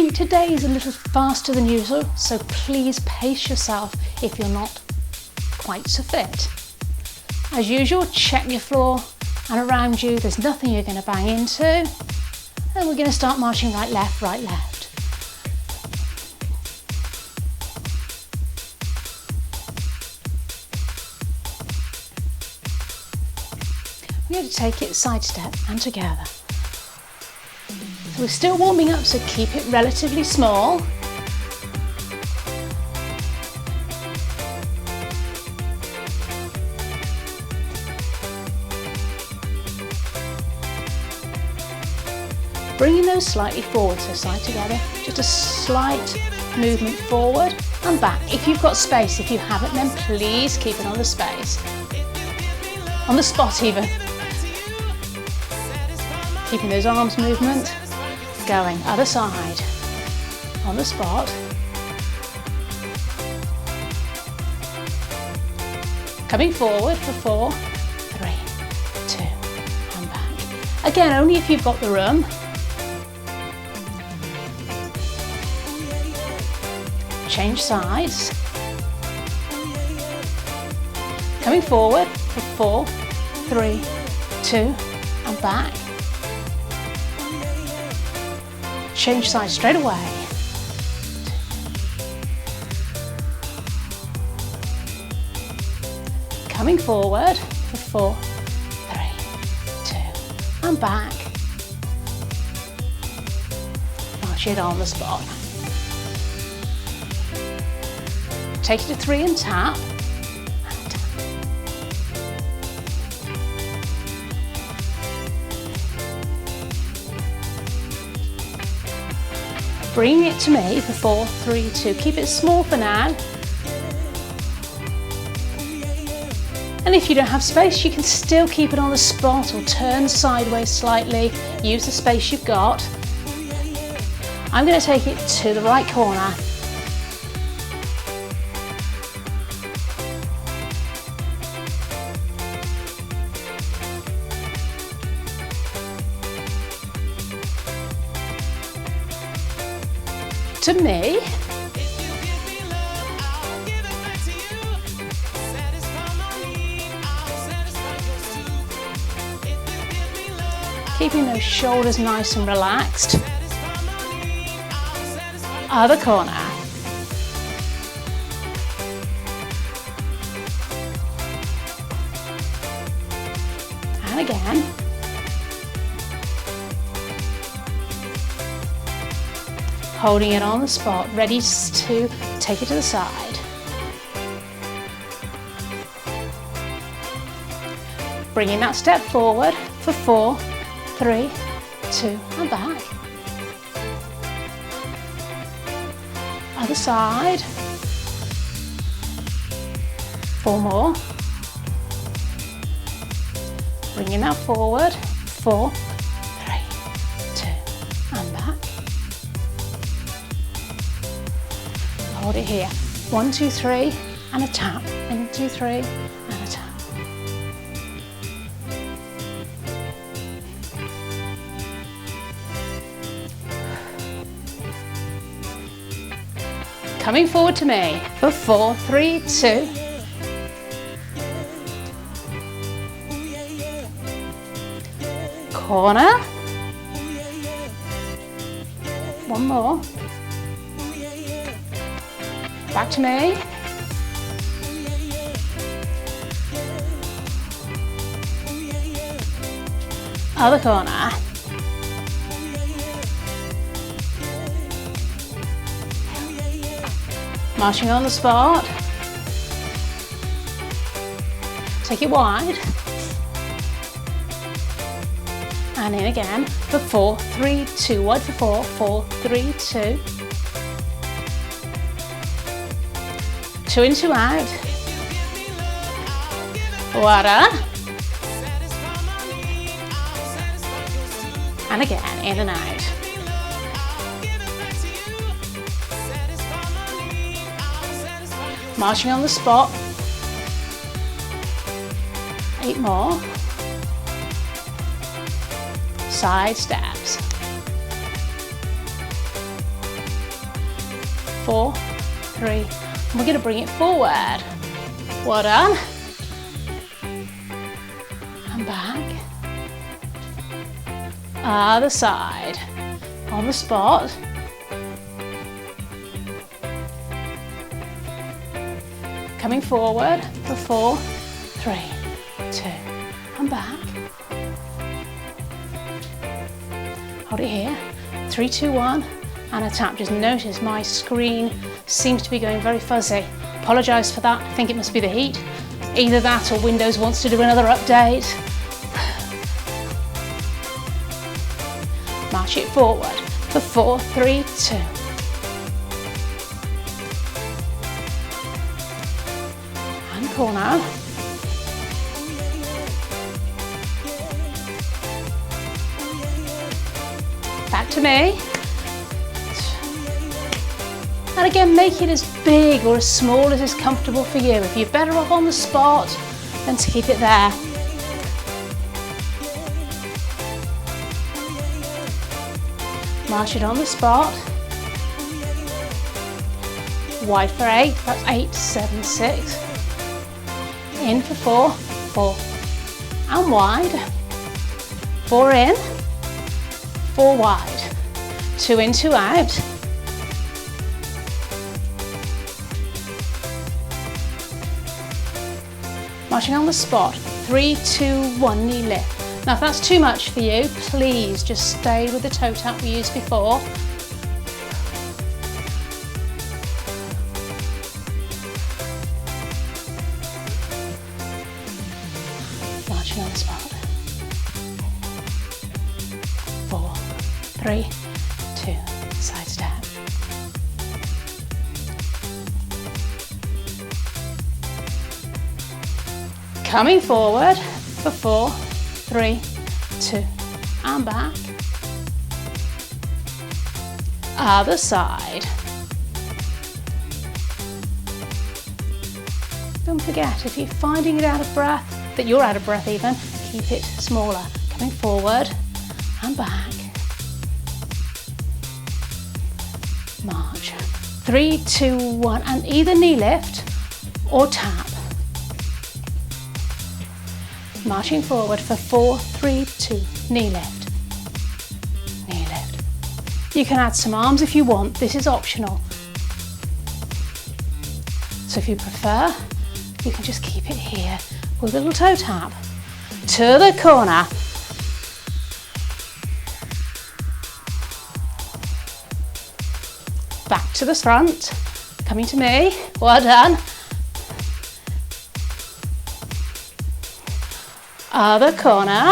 think today is a little faster than usual, so please pace yourself if you're not quite so fit. As usual, check your floor and around you, there's nothing you're going to bang into. And we're going to start marching right, left, right, left. We're going to take it side step and together. So we're still warming up, so keep it relatively small. Bringing those slightly forward, so side together, just a slight movement forward and back. If you've got space, if you haven't, then please keep it on the space. On the spot even. Keeping those arms movement going. Other side. On the spot. Coming forward for 4, 3, 2, and back. Again, only if you've got the room. Change sides. Coming forward for 4, 3, 2, and back. Change sides straight away. Coming forward for 4, 3, 2, and back. March it on the spot. Take it to 3 and tap. Bring it to me for 4, 3, 2. Keep it small for now. And if you don't have space, you can still keep it on the spot or turn sideways slightly. Use the space you've got. I'm going to take it to the right corner. To me, keeping those shoulders nice and relaxed. Other corner. And again. Holding it on the spot, ready to take it to the side. Bringing that step forward for 4, 3, 2, and back. Other side. 4 more. Bringing that forward, 4, 3, 2, and back. Hold it here. 1, 2, 3, and a tap. 1, 2, 3, and a tap. Coming forward to me for 4, 3, 2. Corner. 1 more. Back to me. Other corner. Marching on the spot. Take it wide. And in again for 4, 3, 2. Wide for 4, 4, 3, 2. 2 in, 2 out. Water. And again, in and out. Marching on the spot. 8 more. Side steps. 4, 3, and we're going to bring it forward. Well done. And back. Other side. On the spot. Coming forward for 4, 3, 2, and back. Hold it here. 3, 2, 1, and a tap. Just notice my screen seems to be going very fuzzy. Apologise for that. I think it must be the heat. Either that or Windows wants to do another update. March it forward for 4, 3, 2. And corner. Back to me. And again, make it as big or as small as is comfortable for you. If you're better off on the spot, then to keep it there. March it on the spot. Wide for 8, that's 8, 7, 6. In for 4, 4. And wide. 4 in, 4 wide. 2 in, 2 out. Marching on the spot, 3, 2, 1, knee lift. Now if that's too much for you, please just stay with the toe tap we used before. Marching on the spot. 4, 3, 2, side step. Coming forward for 4, 3, 2, and back. Other side. Don't forget, if you're finding it out of breath, that you're out of breath even, keep it smaller. Coming forward and back. March. 3, 2, 1, and either knee lift or tap. Marching forward for 4, 3, 2, knee lift, knee lift. You can add some arms if you want, this is optional. So if you prefer, you can just keep it here with a little toe tap. To the corner. Back to the front, coming to me, well done. Other corner.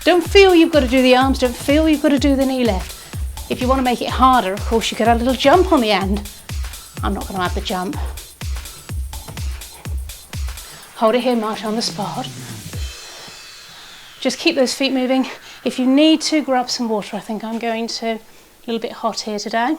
Don't feel you've got to do the arms, don't feel you've got to do the knee lift. If you want to make it harder, of course, you could add a little jump on the end. I'm not going to add the jump. Hold it here, march on the spot. Just keep those feet moving. If you need to, grab some water. I think I'm going to. A little bit hot here today.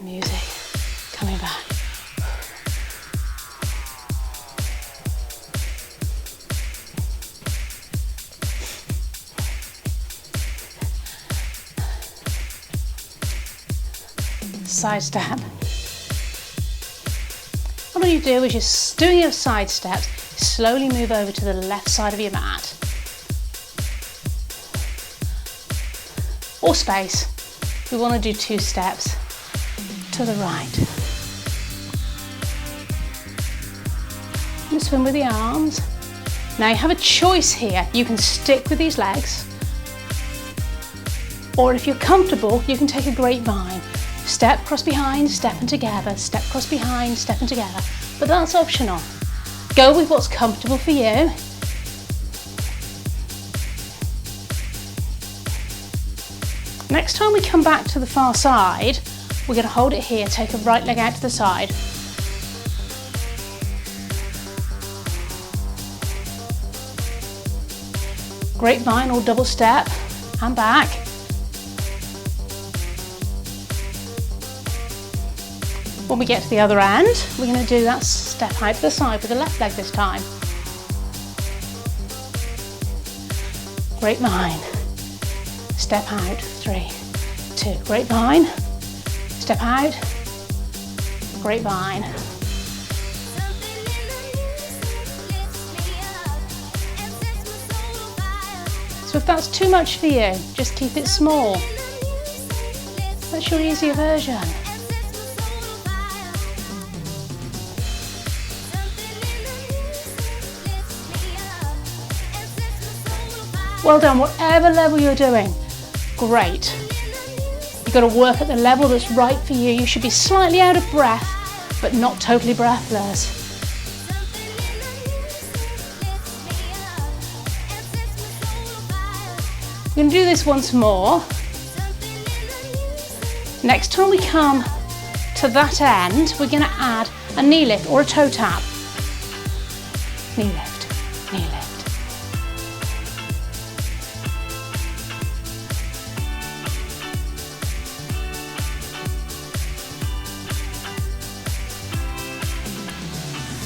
Music coming back. Side step. What you do is just doing your side steps, slowly move over to the left side of your mat. Or space. We want to do 2 steps to the right. And swim with the arms. Now you have a choice here. You can stick with these legs, or if you're comfortable, you can take a grapevine. Step, cross behind, step and together, step, cross behind, step and together. But that's optional. Go with what's comfortable for you. Next time we come back to the far side, we're going to hold it here, take a right leg out to the side. Grapevine or double step and back. When we get to the other end, we're going to do that step out to the side with the left leg this time. Grapevine. step out, 3, 2, grapevine, step out, grapevine. So if that's too much for you, just keep it small. That's your easier version. Well done, whatever level you're doing, great. You've got to work at the level that's right for you. You should be slightly out of breath, but not totally breathless. We're going to do this once more. Next time we come to that end, we're going to add a knee lift or a toe tap. Knee lift, knee lift.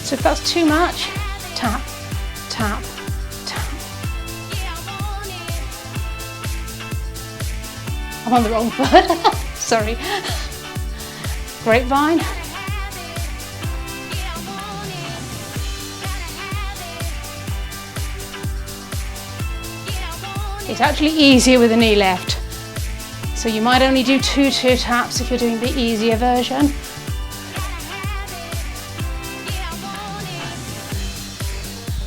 So if that's too much, tap, tap, tap. I'm on the wrong foot, sorry. Grapevine. It's actually easier with a knee lift. So you might only do two toe taps if you're doing the easier version.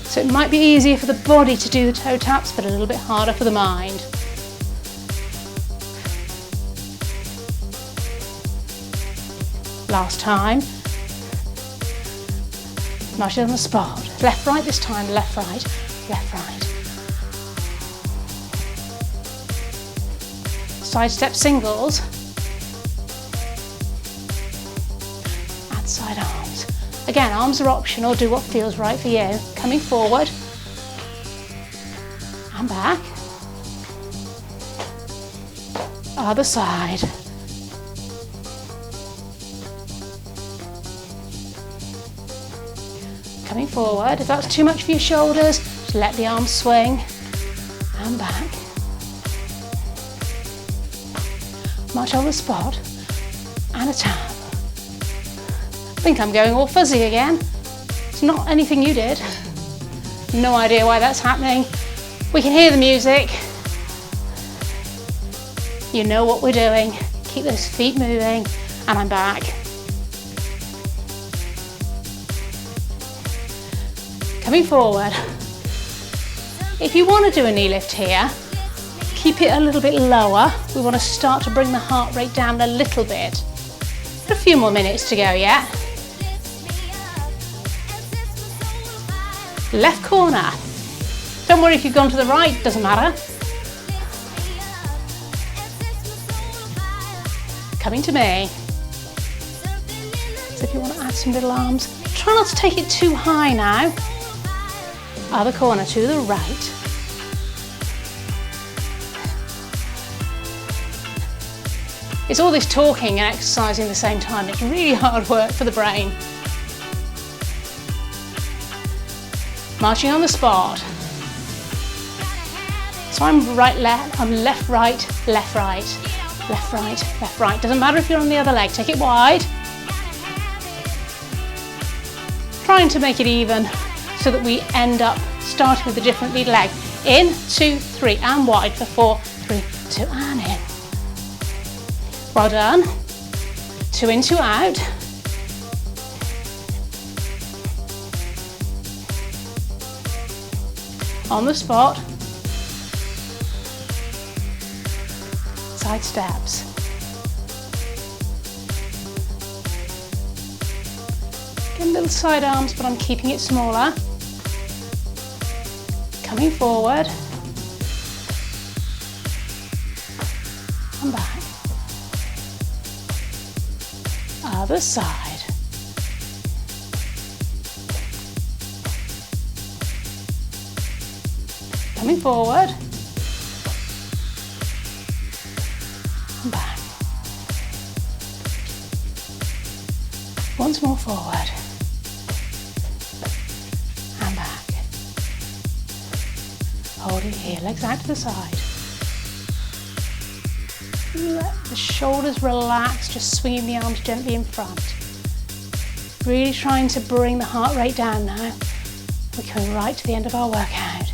So it might be easier for the body to do the toe taps, but a little bit harder for the mind. Last time. March it on the spot. Left, right this time, left, right, left, right. Side step singles. Add side arms. Again, arms are optional, do what feels right for you. Coming forward and back. Other side. Coming forward. If that's too much for your shoulders, just let the arms swing and back. March on the spot and a tap. I think I'm going all fuzzy again. It's not anything you did. No idea why that's happening. We can hear the music. You know what we're doing. Keep those feet moving and I'm back. Coming forward. If you want to do a knee lift here, keep it a little bit lower. We want to start to bring the heart rate down a little bit. A few more minutes to go, yeah? Left corner. Don't worry if you've gone to the right, doesn't matter. Coming to me. So if you want to add some little arms, try not to take it too high now. Other corner to the right. It's all this talking and exercising at the same time. It's really hard work for the brain. Marching on the spot. So I'm right, left, I'm left, right, left, right, left, right, left, right. Doesn't matter if you're on the other leg, take it wide. Trying to make it even so that we end up starting with a different lead leg. In, 2, 3, and wide for 4, 3, 2, and in. Well done. 2 in, 2 out. On the spot. Side steps. Get little side arms, but I'm keeping it smaller. Coming forward. And back. Other side. Coming forward. And back. Once more forward. And back. Hold it here, legs out to the side. Let the shoulders relax, just swinging the arms gently in front. Really trying to bring the heart rate down now. We're coming right to the end of our workout.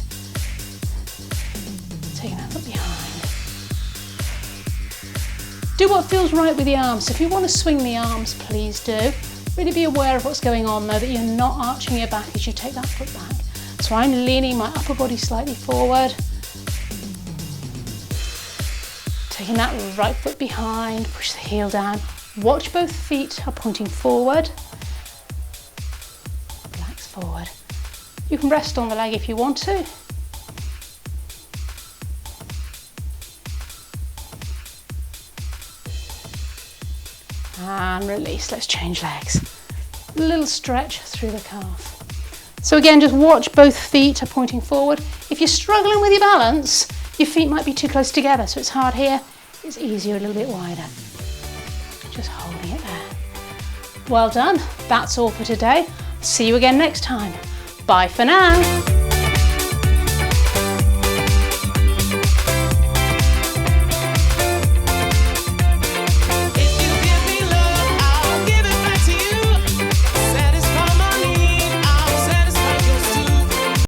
Taking that foot behind. Do what feels right with the arms. So if you want to swing the arms, please do. Really be aware of what's going on though, that you're not arching your back as you take that foot back. So I'm leaning my upper body slightly forward. Taking that right foot behind, push the heel down. Watch both feet are pointing forward. Relax forward. You can rest on the leg if you want to. And release, let's change legs. A little stretch through the calf. So again, just watch both feet are pointing forward. If you're struggling with your balance, your feet might be too close together, so it's hard here. It's easier a little bit wider. Just holding it there. Well done, that's all for today. See you again next time. Bye for now.